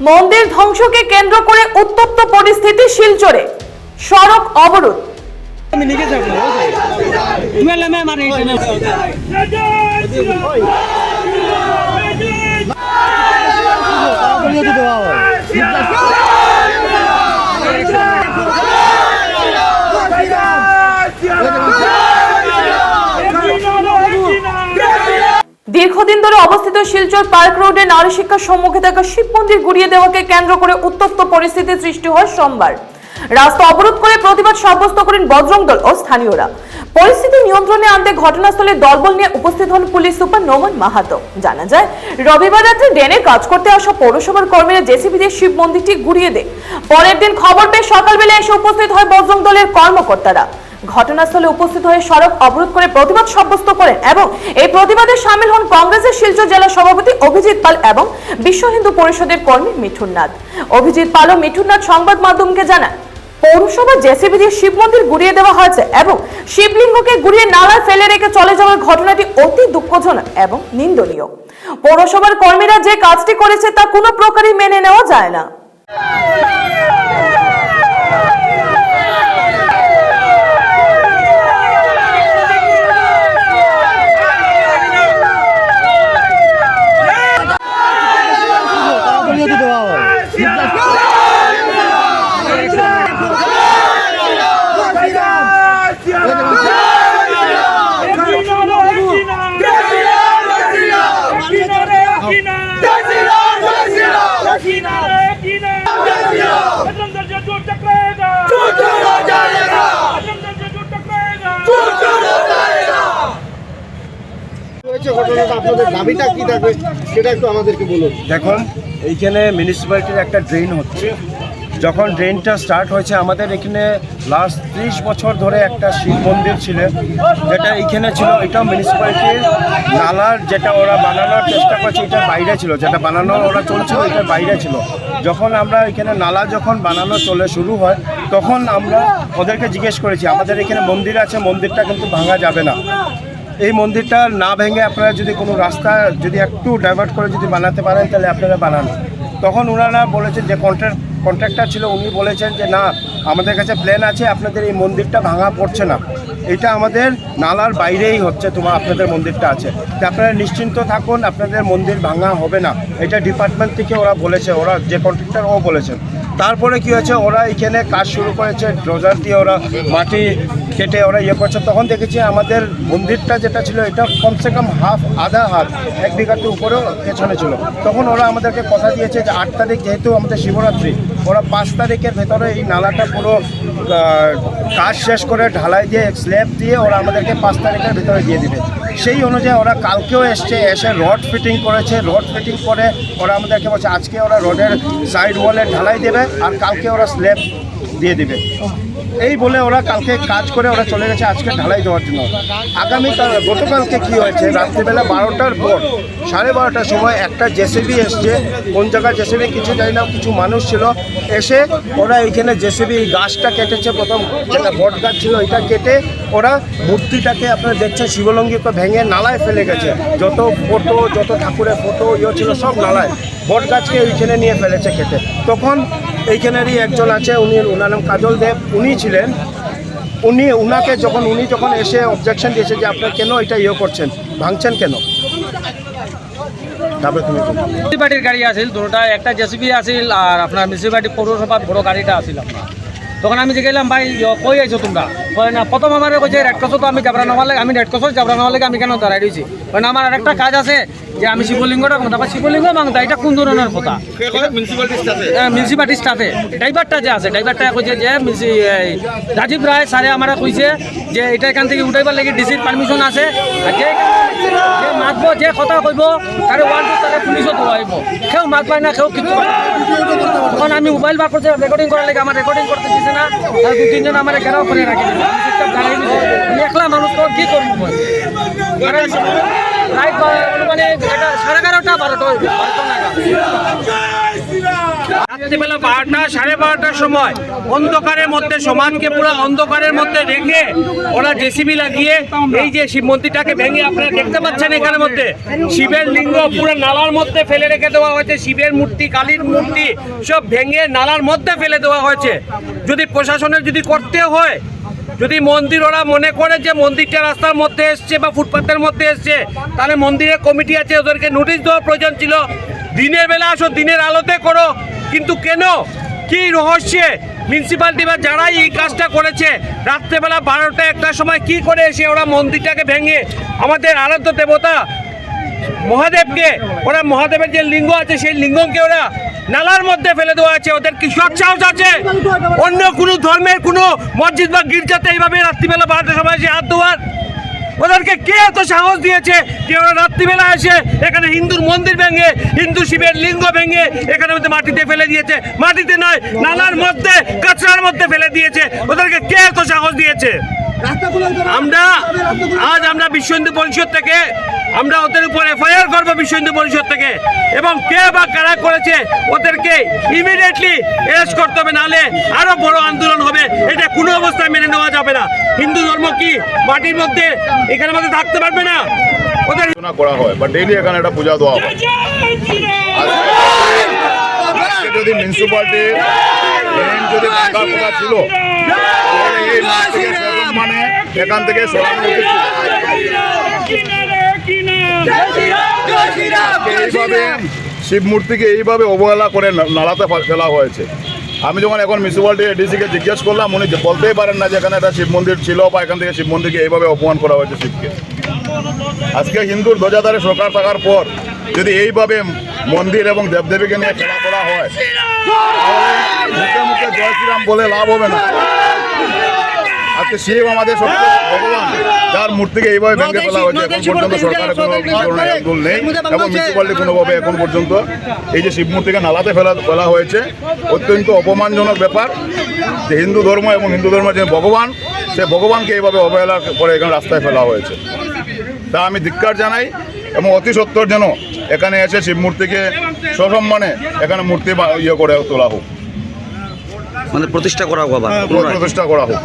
মন্দির ধ্বংসকে কেন্দ্র করে উত্তপ্ত পরিস্থিতি শিলচরে, সড়ক অবরোধ। দীর্ঘদিন ধরে অবস্থিত শিলচর পার্ক রোডে নারী শিক্ষার সম্মুখে থাকা শিব মন্দির গুড়িয়ে দেওয়াকে কেন্দ্র করে উত্তপ্ত পরিস্থিতি সৃষ্টি হয় সোমবার। রাস্তা অবরোধ করে প্রতিবাদ সাব্যস্ত করেন বজরং দল ও স্থানীয়রা। পরিস্থিতি নিয়ন্ত্রণে আনতে ঘটনাস্থলে দলবল নিয়ে উপস্থিত হন পুলিশ সুপার নোমান মাহাতো। জানা যায়, রবিবার রাত্রে ড্রেনের কাজ করতে আসা পৌরসভার কর্মীরা জেসিবি দিয়ে শিব মন্দিরটি গুড়িয়ে দেয়। পরের দিন খবর পেয়ে সকালবেলা এসে উপস্থিত হয় বজরং দলের কর্মকর্তারা। ঘটনাস্থলে উপস্থিত হয়ে সড়ক অবরোধ করে প্রতিবাদ সাব্যস্ত করেন এবং এই প্রতিবাদে সামিল হন কংগ্রেসের শিলচর জেলা সভাপতি অভিজিৎ পাল এবং বিশ্ব হিন্দু পরিষদের কর্মী মিঠুন নাথ। অভিজিৎ পাল ও মিঠুন নাথ সংবাদ মাধ্যমকে জানান, পৌরসভা জেসিবি দিয়ে শিব মন্দির গুড়িয়ে দেওয়া হয়েছে এবং শিবলিঙ্গকে গুড়িয়ে নালায় ফেলে রেখে চলে যাওয়ার ঘটনাটি অতি দুঃখজনক এবং নিন্দনীয়। পৌরসভার কর্মীরা যে কাজটি করেছে তা কোনো প্রকারই মেনে নেওয়া যায় না। দেখুন, এইখানে মিউনিসিপ্যালিটির একটা ড্রেন হচ্ছে। যখন ড্রেনটা স্টার্ট হয়েছে, আমাদের এখানে লাস্ট 30 বছর ধরে একটা শিব মন্দির ছিল, যেটা এইখানে ছিল। এটা মিউনিসিপ্যালিটির নালার যেটা ওরা বানানোর চেষ্টা করছে, এটার বাইরে ছিল। যেটা বানানো ওরা চলছিল, এটার বাইরে ছিল। যখন আমরা এখানে নালা যখন বানানো চলে শুরু হয়, তখন আমরা ওদেরকে জিজ্ঞেস করেছি, আমাদের এখানে মন্দির আছে, মন্দিরটা কিন্তু ভাঙা যাবে না। এই মন্দিরটা না ভেঙে আপনারা যদি কোনো রাস্তা যদি একটু ডাইভার্ট করে যদি বানাতে পারেন, তাহলে আপনারা বানান। তখন ওনারা বলেছেন, যে কন্ট্রাক্টর ছিল, উনি বলেছেন যে না, আমাদের কাছে প্ল্যান আছে, আপনাদের এই মন্দিরটা ভাঙা পড়ছে না, এটা আমাদের নালার বাইরেই হচ্ছে, আপনাদের মন্দিরটা আছে, তো আপনারা নিশ্চিন্ত থাকুন, আপনাদের মন্দির ভাঙা হবে না। এটা ডিপার্টমেন্ট থেকে ওরা বলেছে, ওরা যে কন্ট্রাক্টর ও বলেছেন। তারপরে কি হয়েছে, ওরা এখানে কাজ শুরু করেছে, ড্রোজার দিয়ে ওরা মাটি কেটে ওরা করছে। তখন দেখেছি আমাদের মন্দিরটা যেটা ছিল, এটা কমসে কম আধা হাত 1 বিঘাতে উপরেও পেছনে ছিল। তখন ওরা আমাদেরকে কথা দিয়েছে যে 8 তারিখ যেহেতু আমাদের শিবরাত্রি, ওরা 5 তারিখের ভেতরে এই নালাটা পুরো কাজ শেষ করে ঢালাই দিয়ে স্ল্যাব দিয়ে ওরা আমাদেরকে 5 তারিখের ভেতরে দিয়ে দিবে। সেই অনুযায়ী ওরা কালকেও এসে রড ফিটিং করেছে। রড ফিটিং করে ওরা আমাদেরকে বলছে আজকে ওরা রডের সাইড ওয়ালে ঢালাই দেবে আর কালকে ওরা স্ল্যাব দিয়ে দিবে। এই বলে ওরা কালকে কাজ করে ওরা চলে গেছে আজকে ঢালাই দেওয়ার জন্য। গতকালকে কি হয়েছে, রাত্রিবেলা 12টার পর 12:30টার সময় একটা জেসিবি এসছে। কোন জায়গায় জেসিবি কিছু জানি না, কিছু মানুষ ছিল, এসে ওরা এইখানে জেসিবি গাছটা কেটেছে। প্রথম যেটা বট গাছ ছিল, এটা কেটে ওরা মূর্তিটাকে আপনারা দেখছেন শিবলিঙ্গকে ভেঙে নালায় ফেলে গেছে। যত ফটো, যত ঠাকুরের ফটো ছিল সব নালায়। বট গাছকে ওইখানে নিয়ে ফেলেছে কেটে। তখন এইখানেরই একজন আছে, ওনার নাম কাজল দেব, উনি ছিলেন। উনি যখন এসে অবজেকশন দিয়েছে যে আপনারা কেন এটা করছেন, ভাঙছেন কেন। তারপরে তুমি মিউনিসিপালিটির গাড়ি আসিল দুটা, একটা জেসিবি আসিল আর আপনার মিউনিসিপালিটি পৌরসভার বড় গাড়িটা আসিল আপনার। তখন আমি জিজ্ঞাসলাম, ভাই কই আইছো তোমরা? বলে না, প্রথম আমার কইছে রেড ক্রসও তো আমি যাবরা নেওয়ার লাগে, আমি রেড ক্রসও যাবরা নেওয়ার লাগে আমি কেন দাঁড়াই রয়েছি। মানে আমার আরেকটা কাজ আছে যে আমি শিবলিঙ্গটা তারপর শিবলিঙ্গ মাংতা, এটা কোন ধরনের কথা? মিউনিসিপালিটি স্টাফে ড্রাইভারটা যে আছে, ড্রাইভারটা কইছে যে রাজীব রায় স্যারে আমার কইছে যে এটা এখান থেকে উঠাইবার লাগে ডিসির পারমিশন আছে, আর যে মাতব যে কথা কইব তারে ওয়ার্ড তারে পুলিশও ধোয়াইব, কেউ মাত পায় না, কেউ কিছু। তখন আমি মোবাইল বার করতে রেকর্ডিং করার লাগে, আমার রেকর্ডিং করতে দিছে না, আর 2-3 জন আমার ঘেরাও করে রাখি। আমি একলা মানুষ তো কি করবো, রাইট মানে 11:30 12টা রাত্রিবেলা 12টা সাড়ে 12টার সময় অন্ধকারের মধ্যে সমাজকে পুরো অন্ধকারের মধ্যে রেখে ওরা জেসিবি লাগিয়ে এই যে শিব মন্দিরটাকে ভেঙে আপনারা দেখতে পাচ্ছেন এখানের মধ্যে শিবের লিঙ্গ পুরো নালার মধ্যে ফেলে রেখে দেওয়া হয়েছে। শিবের মূর্তি, কালীর মূর্তি সব ভেঙে নালার মধ্যে ফেলে দেওয়া হয়েছে। যদি প্রশাসনের যদি করতে হয়, যদি মন্দির ওরা মনে করে যে মন্দিরটা রাস্তার মধ্যে এসছে বা ফুটপাতের মধ্যে এসছে, তাহলে মন্দিরের কমিটি আছে, ওদেরকে নোটিশ দেওয়ার প্রয়োজন ছিল। দিনের বেলা আসো, দিনের আলোতে করো, কিন্তু কেন, কি রহস্যে মিউনিসিপ্যালিটি বা যারাই এই কাজটা করেছে রাত্রেবেলা 12টা 1টার সময় কি করে এসে ওরা মন্দিরটাকে ভেঙে আমাদের আরাধ্য দেবতা মহাদেবকে, ওরা মহাদেবের যে লিঙ্গ আছে সেই লিঙ্গকে ওরা নালার মধ্যে ফেলে দেওয়া আছে। ওদের কি সৎসাহস আছে অন্য কোনো ধর্মের কোনো মসজিদ বা গির্জাতে এইভাবে রাত্রিবেলা 12টার সময় এসে হাত ধোয়ার? ওদেরকে কে এত সাহস দিয়েছে যে ওরা রাত্রিবেলা এসে এখানে হিন্দুর মন্দির ভেঙে, হিন্দু শিবের লিঙ্গ ভেঙে এখানে মধ্যে মাটিতে ফেলে দিয়েছে? মাটিতে নয়, নালার মধ্যে, কাঁচরার মধ্যে ফেলে দিয়েছে। ওদেরকে কে এত সাহস দিয়েছে? আমরা বিশ্ব হিন্দু পরিষদ থেকে আমরা ওদের উপর এফআইআর করবো, বিশ্ব হিন্দু পরিষদ থেকে, এবং কে বা কারা করেছে ওদেরকে ইমিডিয়েটলি অ্যারেস্ট করতে হবে, নাহলে আরো বড় আন্দোলন হবে। এটা কোনো অবস্থায় মেনে নেওয়া যাবে না। হিন্দু ধর্ম কি মাটির মধ্যে এখানের মধ্যে থাকতে পারবে না? ওদের করা হয় বা ডেইলি এখানে একটা পূজা দেওয়া হয়। আজকে যদি মিউনিসিপ্যালিটি যদি থাকার কথা ছিল তাহলে এই মাস থেকে মানে এখান থেকে সরানো উচিত ছিল। এইভাবে শিব মূর্তিকে এইভাবে অবহেলা করে নালাতে ফেলা হয়েছে। আমি যখন এখন মিউনিসিপ্যালিটি এডিসিকে জিজ্ঞেস করলাম, উনি বলতেই পারেন না যে এখানে একটা শিব মন্দির ছিল বা এখান থেকে শিব মন্দিরকে এইভাবে অপমান করা হয়েছে শিবকে। আজকে হিন্দুর ধ্বজাধারে সরকার থাকার পর যদি এইভাবে মন্দির এবং দেবদেবীকে নিয়ে খেলা করা হয়, মুখে মুখে জয় শ্রীরাম বলে লাভ হবে না। আজকে শিব আমাদের ভগবান, যার মূর্তিকে এইভাবে ভেঙে ফেলা হয়েছে। এখন পর্যন্ত সরকারের কোনো ধরনের আন্দোলন নেই এবং মিউনিসিপ্যালিটি কোনোভাবে এখন পর্যন্ত এই যে শিব মূর্তিকে নালাতে ফেলা হয়েছে অত্যন্ত অপমানজনক ব্যাপার। যে হিন্দু ধর্ম এবং হিন্দু ধর্মের যে ভগবান, সে ভগবানকে এইভাবে অবহেলা করে এখানে রাস্তায় ফেলা হয়েছে। তা আমি ধিক্কার জানাই এবং অতি সত্বর যেন এখানে এসে শিব মূর্তিকে সসম্মানে এখানে মূর্তি করে তোলা হোক, মানে প্রতিষ্ঠা করা হোক, প্রতিষ্ঠা করা হোক।